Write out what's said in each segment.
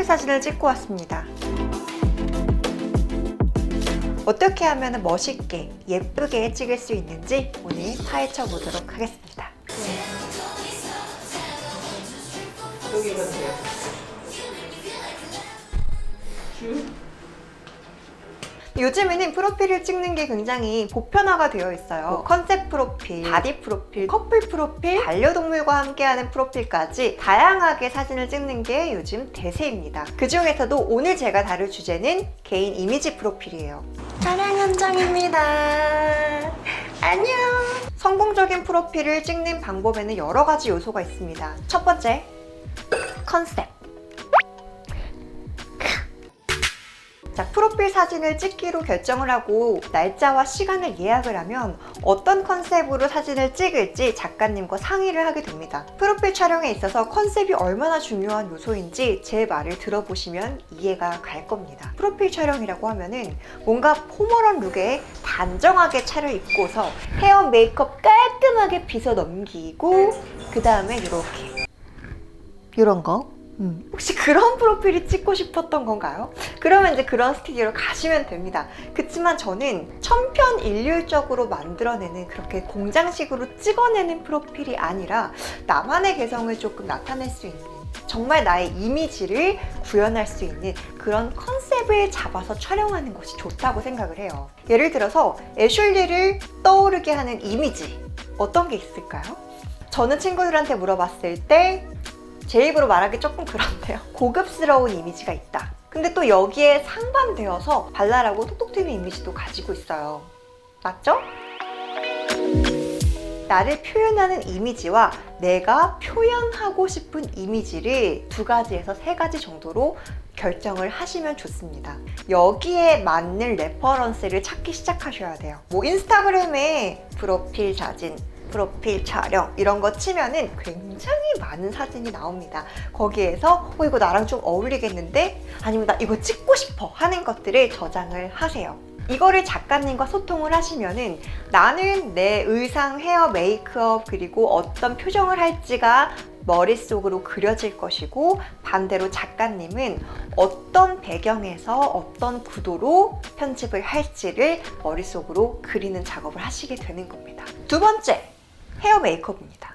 사진을 찍고 왔습니다. 어떻게 하면 멋있게 예쁘게 찍을 수 있는지 오늘 파헤쳐 보도록 하겠습니다. 여기 보세요. 요즘에는 프로필을 찍는 게 굉장히 보편화가 되어 있어요. 컨셉 프로필, 바디 프로필, 커플 프로필, 반려동물과 함께하는 프로필까지 다양하게 사진을 찍는 게 요즘 대세입니다. 그 중에서도 오늘 제가 다룰 주제는 개인 이미지 프로필이에요. 촬영 현장입니다. 안녕. 성공적인 프로필을 찍는 방법에는 여러 가지 요소가 있습니다. 첫 번째, 컨셉. 자, 프로필 사진을 찍기로 결정을 하고 날짜와 시간을 예약을 하면 어떤 컨셉으로 사진을 찍을지 작가님과 상의를 하게 됩니다. 프로필 촬영에 있어서 컨셉이 얼마나 중요한 요소인지 제 말을 들어보시면 이해가 갈 겁니다. 프로필 촬영이라고 하면은 뭔가 포멀한 룩에 단정하게 차려입고서 헤어 메이크업 깔끔하게 빗어 넘기고 그 다음에 이런 거 혹시 그런 프로필이 찍고 싶었던 건가요? 그러면 이제 그런 스튜디오로 가시면 됩니다. 그치만 저는 천편일률적으로 만들어내는 그렇게 공장식으로 찍어내는 프로필이 아니라 나만의 개성을 조금 나타낼 수 있는 정말 나의 이미지를 구현할 수 있는 그런 컨셉을 잡아서 촬영하는 것이 좋다고 생각을 해요. 예를 들어서 애슐리를 떠오르게 하는 이미지 어떤 게 있을까요? 저는 친구들한테 물어봤을 때 제 입으로 말하기 조금 그런데요. 고급스러운 이미지가 있다. 근데 또 여기에 상반되어서 발랄하고 톡톡 튀는 이미지도 가지고 있어요. 맞죠? 나를 표현하는 이미지와 내가 표현하고 싶은 이미지를 2가지에서 3가지 정도로 결정을 하시면 좋습니다. 여기에 맞는 레퍼런스를 찾기 시작하셔야 돼요. 뭐 인스타그램에 프로필 사진, 프로필 촬영 이런 거 치면은 굉장히 많은 사진이 나옵니다. 거기에서 이거 나랑 좀 어울리겠는데? 아니면 나 이거 찍고 싶어 하는 것들을 저장을 하세요. 이거를 작가님과 소통을 하시면은 나는 내 의상, 헤어, 메이크업 그리고 어떤 표정을 할지가 머릿속으로 그려질 것이고 반대로 작가님은 어떤 배경에서 어떤 구도로 편집을 할지를 머릿속으로 그리는 작업을 하시게 되는 겁니다. 2번째, 헤어 메이크업입니다.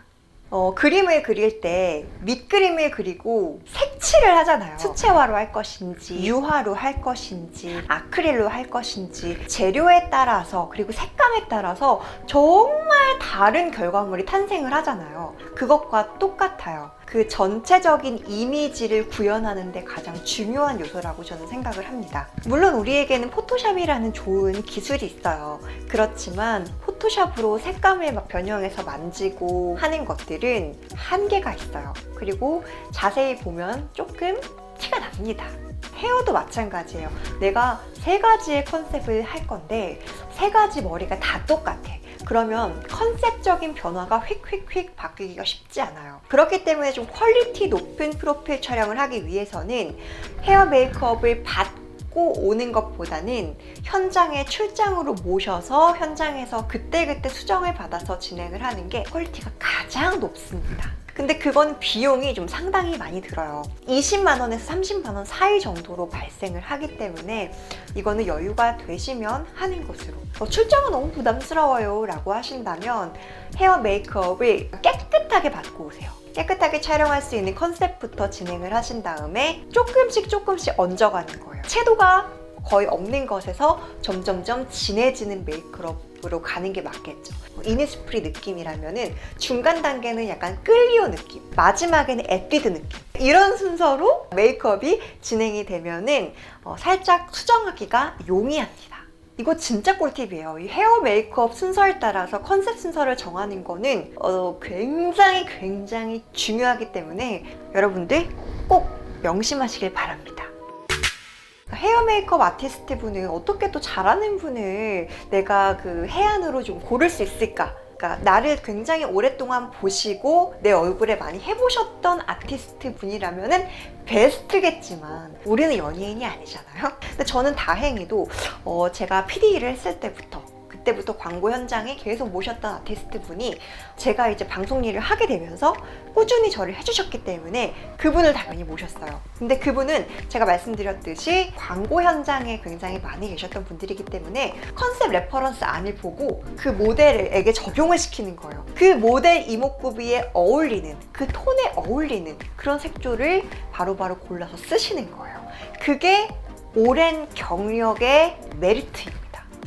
그림을 그릴 때 밑그림을 그리고 색칠을 하잖아요. 수채화로 할 것인지 유화로 할 것인지 아크릴로 할 것인지 재료에 따라서 그리고 색감에 따라서 정말 다른 결과물이 탄생을 하잖아요. 그것과 똑같아요. 그 전체적인 이미지를 구현하는 데 가장 중요한 요소라고 저는 생각을 합니다. 물론 우리에게는 포토샵이라는 좋은 기술이 있어요. 그렇지만 포토샵으로 색감을 막 변형해서 만지고 하는 것들은 한계가 있어요. 그리고 자세히 보면 조금 티가 납니다. 헤어도 마찬가지예요. 내가 3가지의 컨셉을 할 건데 3가지 머리가 다 똑같아. 그러면 컨셉적인 변화가 휙휙휙 바뀌기가 쉽지 않아요. 그렇기 때문에 좀 퀄리티 높은 프로필 촬영을 하기 위해서는 헤어 메이크업을 받고 오는 것보다는 현장에 출장으로 모셔서 현장에서 그때그때 수정을 받아서 진행을 하는 게 퀄리티가 가장 높습니다. 근데 그건 비용이 좀 상당히 많이 들어요. 20만 원에서 30만 원 사이 정도로 발생을 하기 때문에 이거는 여유가 되시면 하는 것으로. 출장은 너무 부담스러워요 라고 하신다면 헤어 메이크업을 깨끗하게 받고 오세요. 깨끗하게 촬영할 수 있는 컨셉부터 진행을 하신 다음에 조금씩 얹어가는 거예요. 채도가 거의 없는 것에서 점점점 진해지는 메이크업으로 가는 게 맞겠죠. 이니스프리 느낌이라면은 중간 단계는 약간 클리오 느낌, 마지막에는 에뛰드 느낌, 이런 순서로 메이크업이 진행이 되면은 살짝 수정하기가 용이합니다. 이거 진짜 꿀팁이에요. 이 헤어 메이크업 순서에 따라서 컨셉 순서를 정하는 거는 굉장히 중요하기 때문에 여러분들 꼭 명심하시길 바랍니다. 헤어 메이크업 아티스트 분은 어떻게 또 잘하는 분을 내가 그 해안으로 좀 고를 수 있을까? 그러니까 나를 굉장히 오랫동안 보시고 내 얼굴에 많이 해보셨던 아티스트 분이라면은 베스트겠지만 우리는 연예인이 아니잖아요. 근데 저는 다행히도 제가 PD 일을 했을 때부터 그때부터 광고 현장에 계속 모셨던 아티스트 분이 제가 이제 방송 일을 하게 되면서 꾸준히 저를 해주셨기 때문에 그분을 당연히 모셨어요. 근데 그분은 제가 말씀드렸듯이 광고 현장에 굉장히 많이 계셨던 분들이기 때문에 컨셉 레퍼런스 안을 보고 그 모델에게 적용을 시키는 거예요. 그 모델 이목구비에 어울리는, 그 톤에 어울리는 그런 색조를 바로바로 골라서 쓰시는 거예요. 그게 오랜 경력의 메리트입니다.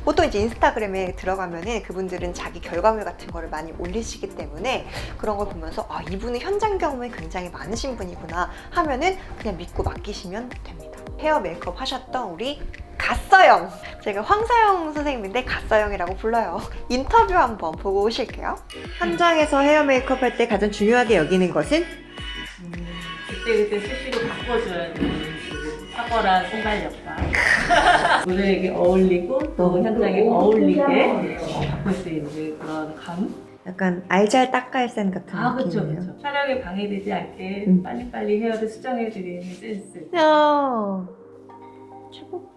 보통 이제 인스타그램에 들어가면은 그분들은 자기 결과물 같은 거를 많이 올리시기 때문에 그런 걸 보면서 아, 이분은 현장 경험이 굉장히 많으신 분이구나 하면은 그냥 믿고 맡기시면 됩니다. 헤어 메이크업 하셨던 우리 갓서영, 제가 황서영 선생님인데 갓서영이라고 불러요. 인터뷰 한번 보고 오실게요. 현장에서 헤어 메이크업 할 때 가장 중요하게 여기는 것은? 그때그때 수시로 바꿔줘야 되는 그 탁월한 순발력과 모델에게 어울리고 또 현장에 어울리게 바꿀 수 있는 그런 감. 약간 알잘 닦갈센 같은 그쵸, 느낌이에요. 그쵸. 촬영에 방해되지 않게 빨리빨리 헤어를 수정해드리는 센스. 최고.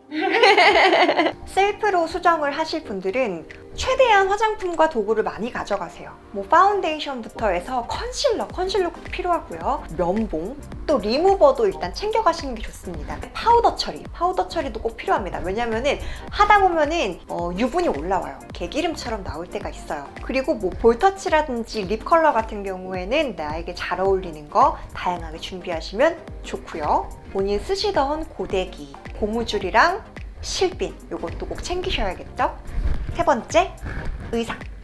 셀프로 수정을 하실 분들은 최대한 화장품과 도구를 많이 가져가세요. 뭐 파운데이션부터 해서 컨실러 꼭 필요하고요. 면봉, 또 리무버도 일단 챙겨가시는 게 좋습니다. 파우더 처리도 꼭 필요합니다. 왜냐면은 하다 보면은 유분이 올라와요. 개기름처럼 나올 때가 있어요. 그리고 뭐 볼터치라든지 립 컬러 같은 경우에는 나에게 잘 어울리는 거 다양하게 준비하시면 좋고요. 본인 쓰시던 고데기, 고무줄이랑 실핀, 이것도 꼭 챙기셔야겠죠? 세 번째,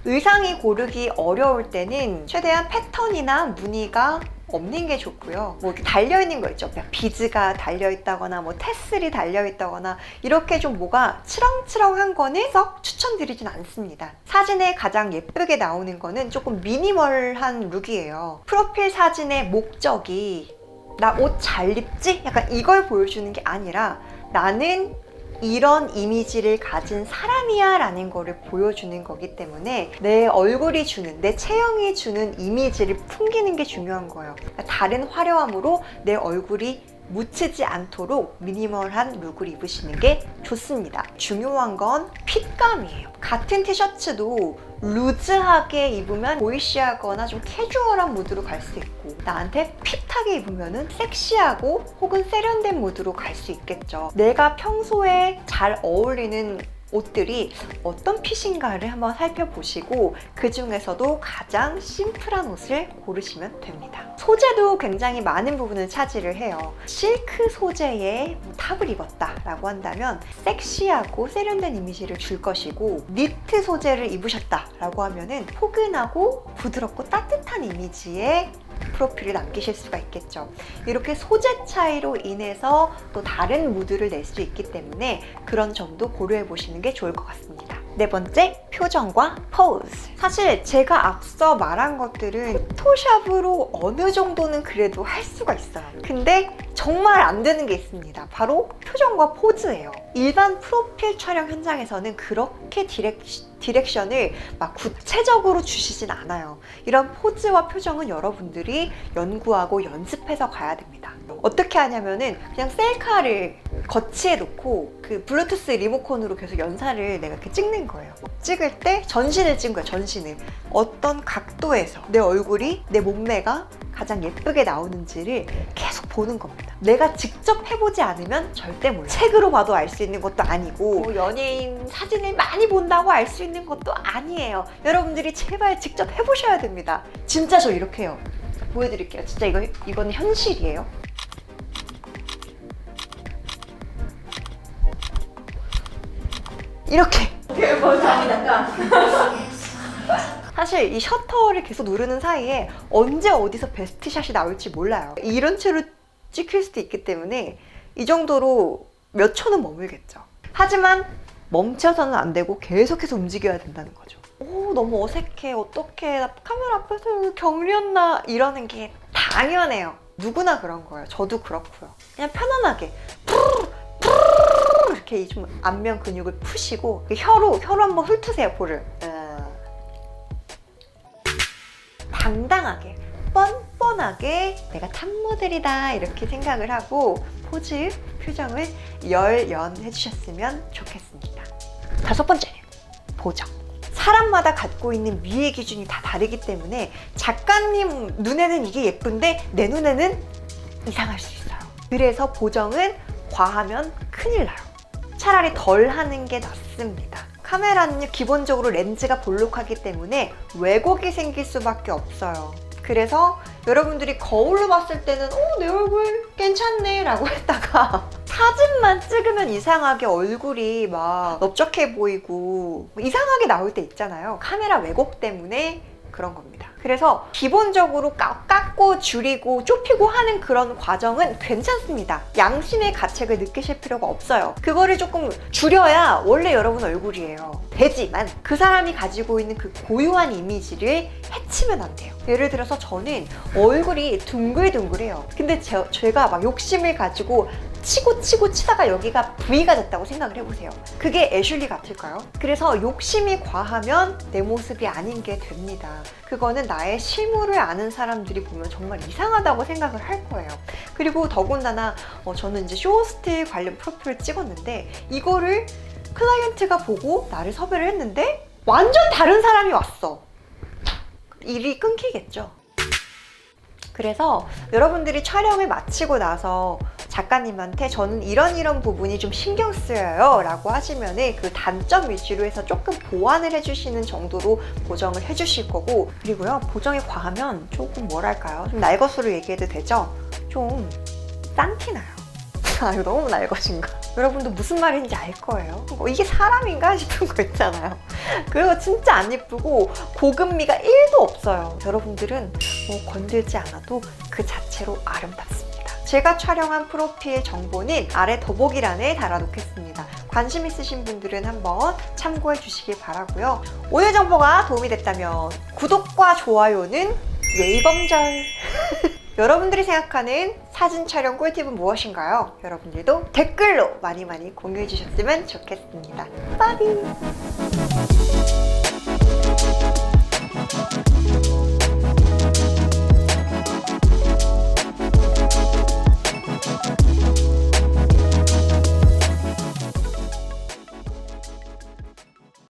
의상이 고르기 어려울 때는 최대한 패턴이나 무늬가 없는 게 좋고요. 뭐 이렇게 달려있는 거 있죠. 비즈가 달려있다거나 뭐 테슬이 달려있다거나 이렇게 좀 뭐가 치렁치렁한 거는 썩 추천드리진 않습니다. 사진에 가장 예쁘게 나오는 거는 조금 미니멀한 룩이에요. 프로필 사진의 목적이 나 옷 잘 입지? 약간 이걸 보여주는 게 아니라 나는 이런 이미지를 가진 사람이야 라는 거를 보여주는 거기 때문에 내 얼굴이 주는, 내 체형이 주는 이미지를 풍기는 게 중요한 거예요. 그러니까 다른 화려함으로 내 얼굴이 묻히지 않도록 미니멀한 룩을 입으시는 게 좋습니다. 중요한 건 핏감이에요. 같은 티셔츠도 루즈하게 입으면 보이시하거나 좀 캐주얼한 무드로 갈 수 있고 나한테 핏하게 입으면 섹시하고 혹은 세련된 무드로 갈 수 있겠죠. 내가 평소에 잘 어울리는 옷들이 어떤 핏인가를 한번 살펴보시고 그 중에서도 가장 심플한 옷을 고르시면 됩니다. 소재도 굉장히 많은 부분을 차지를 해요. 실크 소재의 탑을 입었다 라고 한다면 섹시하고 세련된 이미지를 줄 것이고, 니트 소재를 입으셨다 라고 하면은 포근하고 부드럽고 따뜻한 이미지의 프로필을 남기실 수가 있겠죠. 이렇게 소재 차이로 인해서 또 다른 무드를 낼 수 있기 때문에 그런 점도 고려해 보시는 게 좋을 것 같습니다. 네 번째, 표정과 포즈. 사실 제가 앞서 말한 것들은 포토샵으로 어느 정도는 그래도 할 수가 있어요. 근데 정말 안 되는 게 있습니다. 바로 표정과 포즈예요. 일반 프로필 촬영 현장에서는 그렇게 디렉션을 막 구체적으로 주시진 않아요. 이런 포즈와 표정은 여러분들이 연구하고 연습해서 가야 됩니다. 어떻게 하냐면은 그냥 셀카를 거치해 놓고 그 블루투스 리모컨으로 계속 연사를 내가 이렇게 찍는 거예요. 찍을 때 전신을 찍은 거예요. 전신을. 어떤 각도에서 내 얼굴이, 내 몸매가 가장 예쁘게 나오는지를 계속 보는 겁니다. 내가 직접 해보지 않으면 절대 몰라요. 책으로 봐도 알 수 있는 것도 아니고 뭐 연예인 사진을 많이 본다고 알 수 있는 것도 아니에요. 여러분들이 제발 직접 해보셔야 됩니다. 진짜 저 이렇게 해요. 보여드릴게요. 진짜 이거는 현실이에요. 이렇게. 사실 이 셔터를 계속 누르는 사이에 언제 어디서 베스트 샷이 나올지 몰라요. 이런 채로 찍힐 수도 있기 때문에 이 정도로 몇 초는 머물겠죠. 하지만 멈춰서는 안 되고 계속해서 움직여야 된다는 거죠. 오, 너무 어색해. 어떡해. 나 카메라 앞에서 경련나. 이러는 게 당연해요. 누구나 그런 거예요. 저도 그렇고요. 그냥 편안하게 이렇게 좀 안면 근육을 푸시고 혀로 한번 훑으세요. 볼을. 당당하게, 뻔뻔하게 내가 탑모델이다 이렇게 생각을 하고 포즈, 표정을 열연해 주셨으면 좋겠습니다. 다섯 번째, 보정. 사람마다 갖고 있는 미의 기준이 다 다르기 때문에 작가님 눈에는 이게 예쁜데 내 눈에는 이상할 수 있어요. 그래서 보정은 과하면 큰일 나요. 차라리 덜 하는 게 낫습니다. 카메라는요, 기본적으로 렌즈가 볼록하기 때문에 왜곡이 생길 수밖에 없어요. 그래서 여러분들이 거울로 봤을 때는 내 얼굴 괜찮네 라고 했다가 사진만 찍으면 이상하게 얼굴이 막 넓적해 보이고 이상하게 나올 때 있잖아요. 카메라 왜곡 때문에 그런 겁니다. 그래서 기본적으로 깎고 줄이고 좁히고 하는 그런 과정은 괜찮습니다. 양심의 가책을 느끼실 필요가 없어요. 그거를 조금 줄여야 원래 여러분 얼굴이에요. 되지만 그 사람이 가지고 있는 그 고유한 이미지를 해치면 안 돼요. 예를 들어서 저는 얼굴이 둥글둥글해요. 근데 제가 막 욕심을 가지고 치고 치다가 여기가 V가 됐다고 생각을 해보세요. 그게 애슐리 같을까요? 그래서 욕심이 과하면 내 모습이 아닌 게 됩니다. 그거는 나의 실물을 아는 사람들이 보면 정말 이상하다고 생각을 할 거예요. 그리고 더군다나 저는 이제 쇼호스트 관련 프로필을 찍었는데 이거를 클라이언트가 보고 나를 섭외를 했는데 완전 다른 사람이 왔어. 일이 끊기겠죠. 그래서 여러분들이 촬영을 마치고 나서 작가님한테 저는 이런 부분이 좀 신경 쓰여요 라고 하시면은 그 단점 위주로 해서 조금 보완을 해주시는 정도로 보정을 해주실 거고, 그리고요, 보정이 과하면 조금 뭐랄까요, 좀 날것으로 얘기해도 되죠? 좀 딴티 나요. 아, 이거 너무 날것인가? 여러분도 무슨 말인지 알 거예요. 이게 사람인가 싶은 거 있잖아요. 그리고 진짜 안 예쁘고 고급미가 1도 없어요. 여러분들은 건들지 않아도 그 자체로 아름답습니다. 제가 촬영한 프로필 정보는 아래 더보기란에 달아놓겠습니다. 관심 있으신 분들은 한번 참고해 주시길 바라고요. 오늘 정보가 도움이 됐다면 구독과 좋아요는 예의범절. 여러분들이 생각하는 사진 촬영 꿀팁은 무엇인가요? 여러분들도 댓글로 많이 공유해 주셨으면 좋겠습니다. 빠비!